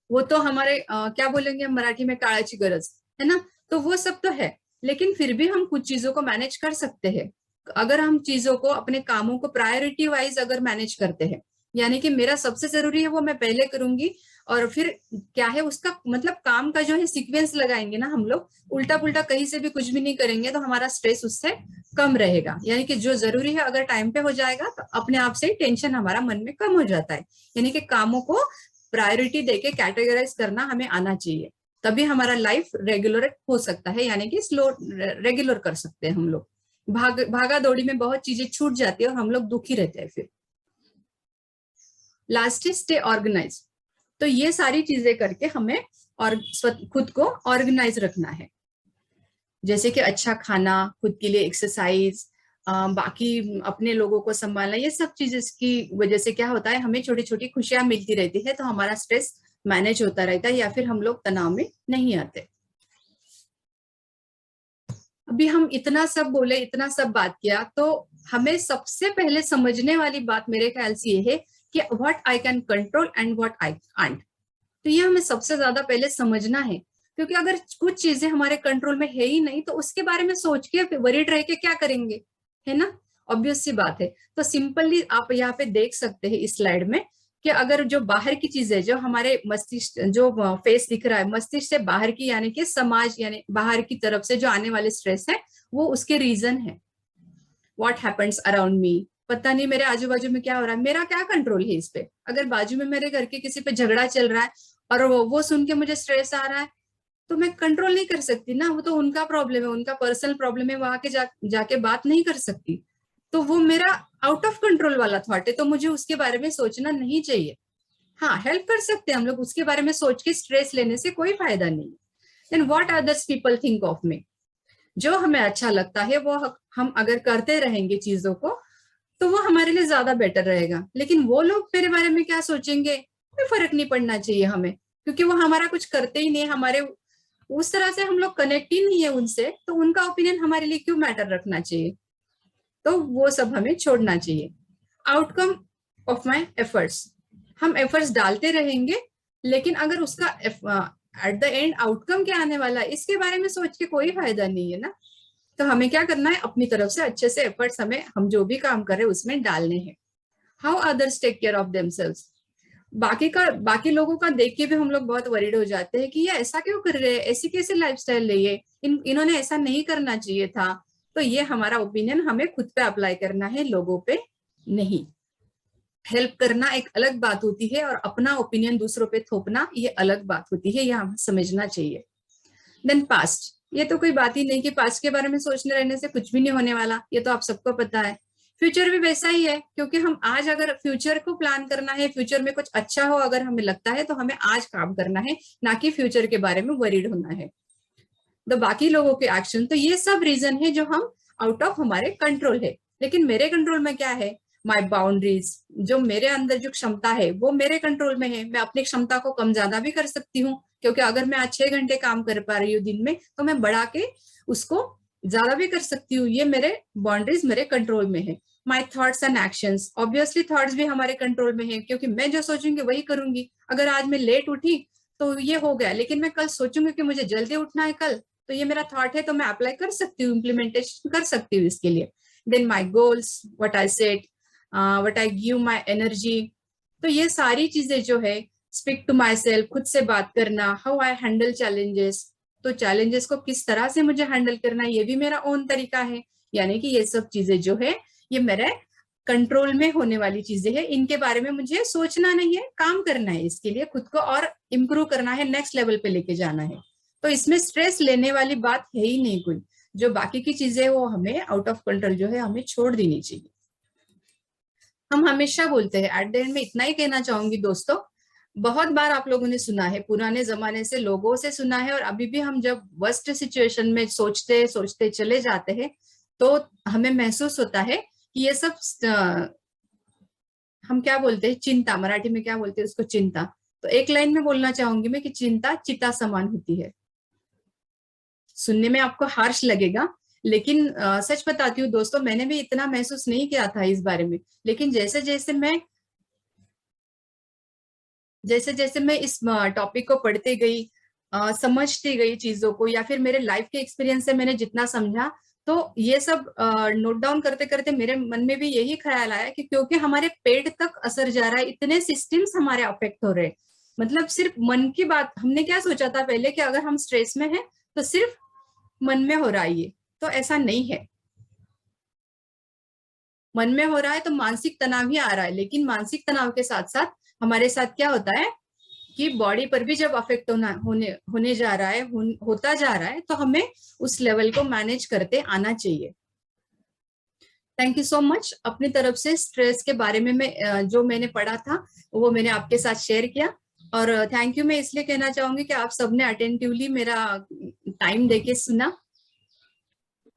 वो तो हमारे क्या बोलेंगे मराठी में, काळाची गरज है ना। तो वो सब तो है, लेकिन फिर भी हम कुछ चीजों को मैनेज कर सकते हैं। अगर हम चीजों को, अपने कामों को प्रायोरिटी वाइज अगर मैनेज करते हैं, यानी कि मेरा सबसे जरूरी है वो मैं पहले करूंगी, और फिर क्या है उसका मतलब काम का जो है सीक्वेंस लगाएंगे ना हम लोग, उल्टा पुल्टा कहीं से भी कुछ भी नहीं करेंगे, तो हमारा स्ट्रेस उससे कम रहेगा। यानी कि जो जरूरी है अगर टाइम पे हो जाएगा तो अपने आप से टेंशन हमारा मन में कम हो जाता है। यानी कि कामों को प्रायोरिटी देके कैटेगराइज करना हमें आना चाहिए, तभी हमारा लाइफ रेगुलर हो सकता है। यानी कि स्लो रेगुलर कर सकते हैं हम लोग। भागा दौड़ी में बहुत चीजें छूट जाती है और हम लोग दुखी रहते हैं फिर। Last is stay organise. तो ये सारी चीजें करके हमें और खुद को ऑर्गेनाइज रखना है, जैसे कि अच्छा खाना, खुद के लिए एक्सरसाइज, बाकी अपने लोगों को संभालना, ये सब चीजें की वजह से क्या होता है, हमें छोटी छोटी खुशियां मिलती रहती है, तो हमारा स्ट्रेस मैनेज होता रहता है, या फिर हम लोग तनाव में नहीं आते। अभी हम इतना सब बोले, इतना सब बात किया, तो हमें सबसे पहले समझने वाली बात मेरे ख्याल से ये है कि what I can control and what I can't. तो ये हमें सबसे ज्यादा पहले समझना है, क्योंकि अगर कुछ चीजें हमारे कंट्रोल में है ही नहीं तो उसके बारे में सोच के वरीड रह के क्या करेंगे, है ना। ऑब्वियस सी बात है। तो सिंपली आप यहाँ पे देख सकते हैं इस स्लाइड में कि अगर जो बाहर की चीजें, जो हमारे मस्तिष्क, जो फेस दिख रहा है मस्तिष्क से बाहर की, यानी कि समाज, यानी बाहर की तरफ से जो आने वाले स्ट्रेस है, वो उसके रीजन है। व्हाट हैपेंस अराउंड मी, पता नहीं मेरे आजू बाजू में क्या हो रहा है, मेरा क्या कंट्रोल है इस पे। अगर बाजू में मेरे घर के किसी पे झगड़ा चल रहा है और वो सुन के मुझे स्ट्रेस आ रहा है, तो मैं कंट्रोल नहीं कर सकती ना, वो तो उनका प्रॉब्लम है, उनका पर्सनल प्रॉब्लम है, वहां के जाके बात नहीं कर सकती। तो वो मेरा आउट ऑफ कंट्रोल वाला थॉट है, तो मुझे उसके बारे में सोचना नहीं चाहिए। हाँ, हेल्प कर सकते हैं हम लोग, उसके बारे में सोच के स्ट्रेस लेने से कोई फायदा नहीं। Then what others people think of me, जो हमें अच्छा लगता है वो हम अगर करते रहेंगे चीजों को, तो वो हमारे लिए ज्यादा बेटर रहेगा। लेकिन वो लोग मेरे बारे में क्या सोचेंगे, कोई फर्क नहीं पड़ना चाहिए हमें, क्योंकि वो हमारा कुछ करते ही नहीं, हमारे उस तरह से हम लोग कनेक्ट ही नहीं है उनसे, तो उनका ओपिनियन हमारे लिए क्यों मैटर रखना चाहिए। तो वो सब हमें छोड़ना चाहिए। आउटकम ऑफ माई एफर्ट्स, हम एफर्ट्स डालते रहेंगे, लेकिन अगर उसका एट द एंड आउटकम क्या आने वाला है, इसके बारे में सोच के कोई फायदा नहीं है ना। तो हमें क्या करना है, अपनी तरफ से अच्छे से एफर्ट्स हमें, हम जो भी काम कर रहे हैं उसमें डालने हैं। How others take care of themselves, बाकी लोगों का देख के भी हम लोग बहुत वरीड हो जाते हैं कि ये ऐसा क्यों कर रहे हैं, ऐसी कैसे लाइफस्टाइल है ये, इन्होंने ऐसा नहीं करना चाहिए था। तो ये हमारा ओपिनियन हमें खुद पे अप्लाई करना है, लोगों पे नहीं। हेल्प करना एक अलग बात होती है और अपना ओपिनियन दूसरों पे थोपना ये अलग बात होती है, यह हमें समझना चाहिए। देन पास्ट, ये तो कोई बात ही नहीं कि पास्ट के बारे में सोचने रहने से कुछ भी नहीं होने वाला, ये तो आप सबको पता है। फ्यूचर भी वैसा ही है, क्योंकि हम आज अगर फ्यूचर को प्लान करना है, फ्यूचर में कुछ अच्छा हो अगर हमें लगता है, तो हमें आज काम करना है, ना कि फ्यूचर के बारे में वरीड होना है। तो बाकी लोगों के एक्शन, तो ये सब रीजन है जो हम आउट ऑफ हमारे कंट्रोल है। लेकिन मेरे कंट्रोल में क्या है, माई बाउंड्रीज, जो मेरे अंदर जो क्षमता है वो मेरे कंट्रोल में है। मैं अपनी क्षमता को कम ज्यादा भी कर सकती हूँ, क्योंकि अगर मैं आज 6 घंटे काम कर पा रही हूँ दिन में, तो मैं बढ़ा के उसको ज्यादा भी कर सकती हूँ। ये मेरे बाउंड्रीज मेरे कंट्रोल में है। My thoughts and actions, obviously thoughts भी हमारे कंट्रोल में है, क्योंकि मैं जो सोचूंगी वही करूंगी। अगर आज मैं लेट उठी तो ये हो गया, लेकिन मैं कल सोचूंगी कि मुझे जल्दी उठना है कल, तो ये मेरा थॉट है, तो मैं अप्लाई कर सकती हूँ, इम्प्लीमेंटेशन कर सकती हूँ इसके लिए। Then my goals, what I set, what I give my energy, तो ये सारी चीजें जो है, स्पीक टू माई सेल्फ, खुद से बात करना, हाउ आई हैंडल चैलेंजेस, तो चैलेंजेस को किस तरह से मुझे हैंडल करना है, ये भी मेरा ओन तरीका है। यानी कि ये सब चीजें जो है ये मेरे कंट्रोल में होने वाली चीजें हैं, इनके बारे में मुझे सोचना नहीं है, काम करना है इसके लिए, खुद को और इम्प्रूव करना है, नेक्स्ट लेवल पे लेके जाना है। तो इसमें स्ट्रेस लेने वाली बात है ही नहीं कोई। जो बाकी की चीजें वो हमें आउट ऑफ कंट्रोल जो है हमें छोड़ देनी चाहिए। हम हमेशा बोलते हैं, एट द एंड में इतना ही कहना चाहूंगी दोस्तों, बहुत बार आप लोगों ने सुना है, पुराने जमाने से लोगों से सुना है, और अभी भी हम जब वर्स्ट सिचुएशन में सोचते सोचते चले जाते हैं, तो हमें महसूस होता है कि ये सब हम क्या बोलते हैं, चिंता, मराठी में क्या बोलते हैं उसको, चिंता। तो एक लाइन में बोलना चाहूंगी मैं कि चिंता चिता समान होती है। सुनने में आपको हार्श लगेगा, लेकिन सच बताती हूँ दोस्तों, मैंने भी इतना महसूस नहीं किया था इस बारे में, लेकिन जैसे जैसे मैं इस टॉपिक को पढ़ते गई, समझती गई चीजों को, या फिर मेरे लाइफ के एक्सपीरियंस से मैंने जितना समझा, तो ये सब नोट डाउन करते करते मेरे मन में भी यही ख्याल आया कि क्योंकि हमारे पेट तक असर जा रहा है, इतने सिस्टम्स हमारे अफेक्ट हो रहे हैं। मतलब सिर्फ मन की बात, हमने क्या सोचा था पहले कि अगर हम स्ट्रेस में हैं तो सिर्फ मन में हो रहा है, ये तो ऐसा नहीं है। मन में हो रहा है तो मानसिक तनाव ही आ रहा है, लेकिन मानसिक तनाव के साथ साथ हमारे साथ क्या होता है कि बॉडी पर भी जब अफेक्ट होने जा रहा है, होता जा रहा है, तो हमें उस लेवल को मैनेज करते आना चाहिए। Thank you so much. अपनी तरफ से स्ट्रेस के बारे में मैं जो मैंने पढ़ा था वो मैंने आपके साथ शेयर किया। और थैंक यू मैं इसलिए कहना चाहूंगी कि आप सबने अटेंटिवली मेरा टाइम देके सुना,